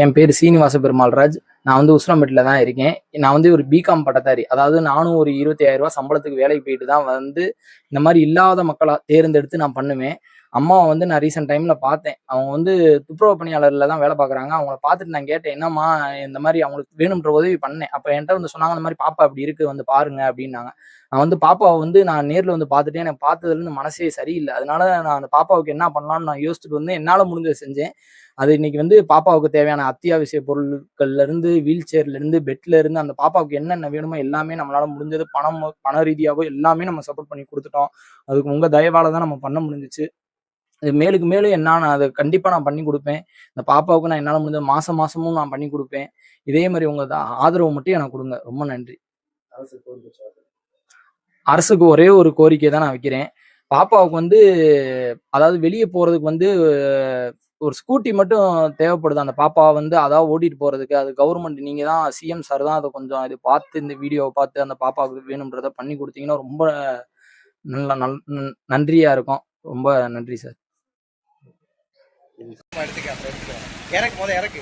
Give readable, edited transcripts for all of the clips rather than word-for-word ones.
என் பேர் சீனிவாச பெருமாள்ராஜ். நான் வந்து உசிலம்பட்டியில் தான் இருக்கேன். நான் வந்து ஒரு பிகாம் பட்டதாரி. அதாவது நானும் ஒரு 25,000 சம்பளத்துக்கு வேலைக்கு போயிட்டு தான் வந்து இந்த மாதிரி இல்லாத மக்களா தேர்ந்தெடுத்து நான் பண்ணுவேன். அம்மாவை வந்து நான் ரீசெண்ட் டைம்ல பார்த்தேன். அவங்க வந்து துப்புரவு பணியாளர்ல தான் வேலை பார்க்குறாங்க. அவங்கள பார்த்துட்டு நான் கேட்டேன், என்னம்மா இந்த மாதிரி அவங்களுக்கு வேணுன்ற உதவி பண்ணேன். அப்போ என்கிட்ட வந்து சொன்னாங்க, இந்த மாதிரி பாப்பா அப்படி இருக்கு வந்து பாருங்க அப்படின்னாங்க. நான் வந்து பாப்பாவை வந்து நான் நேரில் வந்து பார்த்துட்டேன். எனக்கு பார்த்ததுலேருந்து மனசே சரியில்லை. அதனால நான் அந்த பாப்பாவுக்கு என்ன பண்ணலாம்னு நான் யோசிச்சுட்டு வந்து என்னால் முடிஞ்சதை செஞ்சேன். அது இன்னைக்கு வந்து பாப்பாவுக்கு தேவையான அத்தியாவசிய பொருட்கள்ல இருந்து, வீல் சேர்ல இருந்து, பெட்ல இருந்து அந்த பாப்பாவுக்கு என்னென்ன வேணுமோ எல்லாமே நம்மளால முடிஞ்சது பண ரீதியாவோ எல்லாமே நம்ம சப்போர்ட் பண்ணி கொடுத்துட்டோம். அதுக்கு உங்க தயவால தான் நம்ம பண்ண முடிஞ்சுச்சு. இது மேலுக்கு மேலும் நான் அதை கண்டிப்பா நான் பண்ணி கொடுப்பேன். இந்த பாப்பாவுக்கு நான் என்னால முடிஞ்ச மாசமும் நான் பண்ணி கொடுப்பேன். இதே மாதிரி உங்க ஆதரவு மட்டும் எனக்கு கொடுங்க. ரொம்ப நன்றி. அரசுக்கு ஒரே ஒரு கோரிக்கை தான் நான் வைக்கிறேன். பாப்பாவுக்கு வந்து அதாவது வெளியே போறதுக்கு வந்து ஒரு ஸ்கூட்டி மட்டும் தேவைப்படுது. அந்த பாப்பா வந்து அதாவது ஓட்டிட்டு போறதுக்கு. அது கவர்மெண்ட் நீங்க தான் சிஎம் சார் தான் அதை கொஞ்சம் இது பார்த்து இந்த வீடியோவை பார்த்து அந்த பாப்பாவுக்கு வேணும்ன்றத பண்ணி கொடுத்தீங்கன்னா ரொம்ப நன்றியா இருக்கும். ரொம்ப நன்றி சார். இறக்கு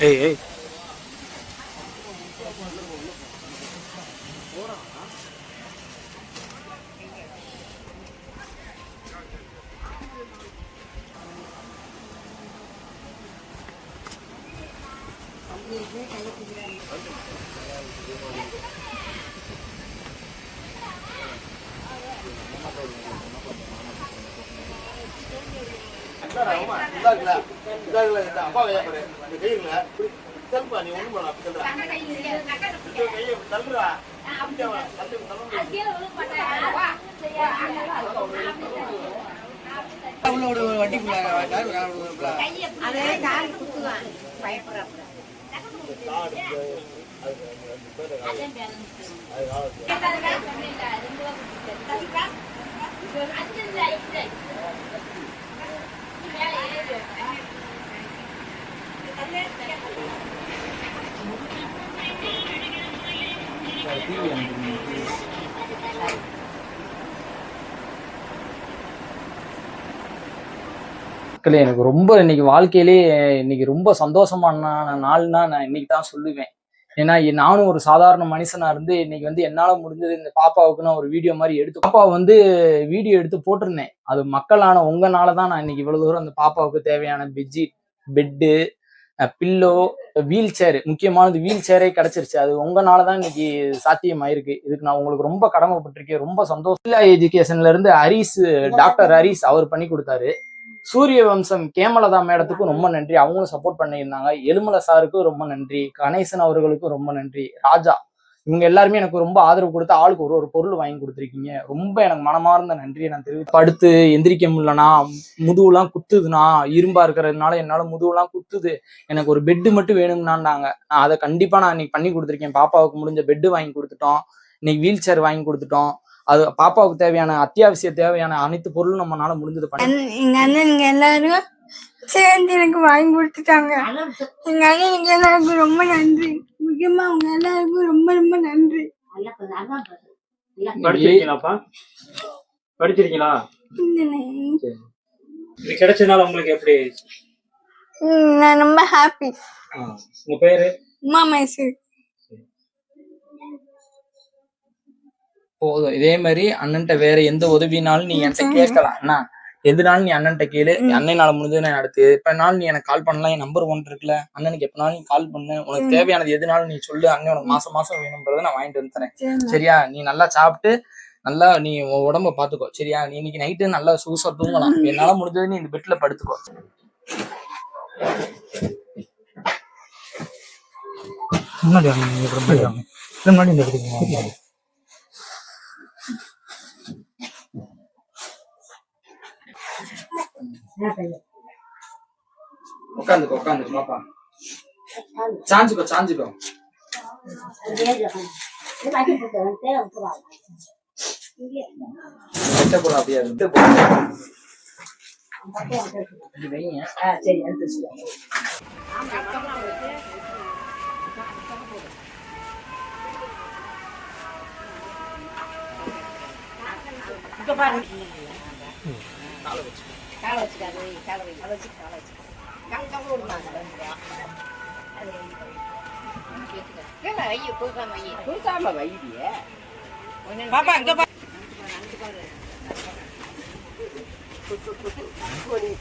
ஏய் அப்பா கையில செல்பா நீ ஒண்ணு பண்ண அப்படி தள்ளுறா மக்களே, எனக்கு ரொம்ப இன்னைக்கு வாழ்க்கையிலே இன்னைக்கு ரொம்ப சந்தோஷமான நாள்னா நான் இன்னைக்கு தான் சொல்லுவேன். ஏன்னா நானும் ஒரு சாதாரண மனுஷனா இருந்து இன்னைக்கு வந்து என்னால முடிஞ்சது இந்த பாப்பாவுக்கு நான் ஒரு வீடியோ மாதிரி எடுத்து பாப்பா வந்து வீடியோ எடுத்து போட்டிருந்தேன். அது மக்களான உங்கனால தான் நான் இன்னைக்கு இவ்வளவு தூரம் அந்த பாப்பாவுக்கு தேவையான பெட்டு, பில்லோ, வீல் சேர், முக்கியமானது வீல் சேரே கிடைச்சிருச்சு. அது உங்கனாலதான் இன்னைக்கு சாத்தியமாயிருக்கு. இதுக்கு நான் உங்களுக்கு ரொம்ப கடமைப்பட்டிருக்கேன். ரொம்ப சந்தோஷம். எஜுகேஷன்ல இருந்து டாக்டர் ஹரிஸ் அவர் பண்ணி கொடுத்தாரு. சூரிய வம்சம் கேமலதா மேடத்துக்கும் ரொம்ப நன்றி. அவங்களும் சப்போர்ட் பண்ணியிருந்தாங்க. எலுமலை சாருக்கும் ரொம்ப நன்றி. கணேசன் அவர்களுக்கும் ரொம்ப நன்றி. ராஜா, இவங்க எல்லாருமே எனக்கு ரொம்ப ஆதரவு கொடுத்து ஆளுக்கு ஒரு பொருள் வாங்கி கொடுத்துருக்கீங்க. ரொம்ப எனக்கு மனமார்ந்த நன்றியை நான் தெரிவித்து படுத்து எந்திரிக்க முடியலனா, முதுகுலாம் குத்துதுன்னா, இரும்பா இருக்கிறதுனால என்னால முதுகுலாம் குத்துது, எனக்கு ஒரு பெட்டு மட்டும் வேணும்னாண்டாங்க. நான் அதை கண்டிப்பா நான் இன்னைக்கு பண்ணி கொடுத்துருக்கேன். பாப்பாவுக்கு முடிஞ்ச பெட்டு வாங்கி கொடுத்துட்டோம். இன்னைக்கு வீல் சேர் வாங்கி கொடுத்துட்டோம். அது பாப்பாவுக்கு தேவையான அத்தியாவசிய தேவையான அனைத்து பொருளும் நம்மளால முடிஞ்சது பண்ணி எங்க அண்ணனுங்க எல்லாரும் சேர்ந்து எனக்கு வாங்கி கொடுத்துட்டாங்க. எங்க அண்ணனுங்க எல்லாருக்கும் ரொம்ப நன்றி. முக்கியமா அவங்க எல்லாருக்கும் ரொம்ப ரொம்ப நன்றி. படிச்சிருக்கீங்களா? இது கிடைச்சதுனால உங்களுக்கு எப்படி? நான் ரொம்ப ஹாப்பி. உங்க பேரு? உமா மைசூர். போதும். இதே மாதிரி அண்ணன்ட்ட வேற எந்த உதவினாலும் நீ என்கிட்ட கேட்கலாம். என்ன எதுனாலும் நீ அண்ணன்ட்ட கேளு. அண்ணனால முடிஞ்சது நான் அடுத்து எப்பனாலும் நீ எனக்கு கால் பண்ணலாம். என் நம்பர் 1 இருக்குல்ல, அண்ணனுக்கு எப்பனாலும் நீ கால் பண்ணு. உனக்கு தேவையானது எதுனாலும் நீ சொல்லு. அண்ணன் உனக்கு மாசம் வேணும்ன்றத நான் வாங்கிட்டு வந்து தரேன். சரியா? நீ நல்லா சாப்பிட்டு நல்லா நீ உடம்ப பாத்துக்கோ. சரியா? நீ இன்னைக்கு நைட்டு நல்லா சூசா தூங்கலாம். என்னால முடிஞ்சது நீ இந்த பெட்ல படுத்துக்கோ. முன்னாடி இந்த இடத்துக்கு உட்காந்துக்கோ பாப்பா. சாஞ்சுக்கோ. அப்படியே இது வைங்க. சரி எடுத்து வச்சுக்கோ. இப்ப பாரு காலை வச்சுக்காது காலை வை அதை வச்சு காலை வச்சு காலை காலை விடுவாங்க கொடுக்காம வைடிய பாப்பா இங்க பா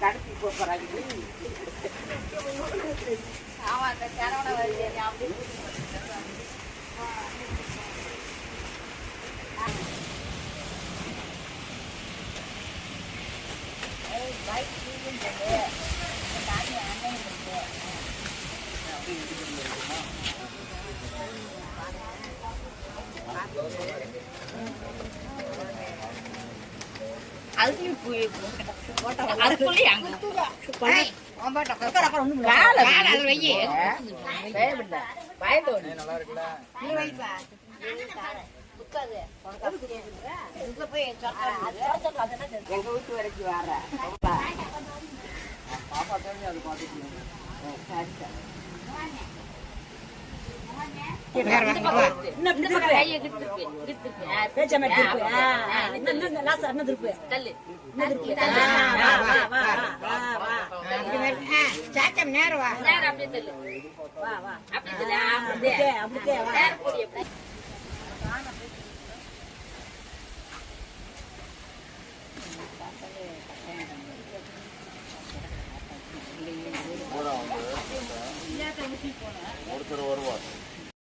கடத்தி போறாங்க ஆமா கரவண வருது எங்க வீட்டு வரைக்கும் வர பாப்பா தான் அது பாத்துக்கணும்.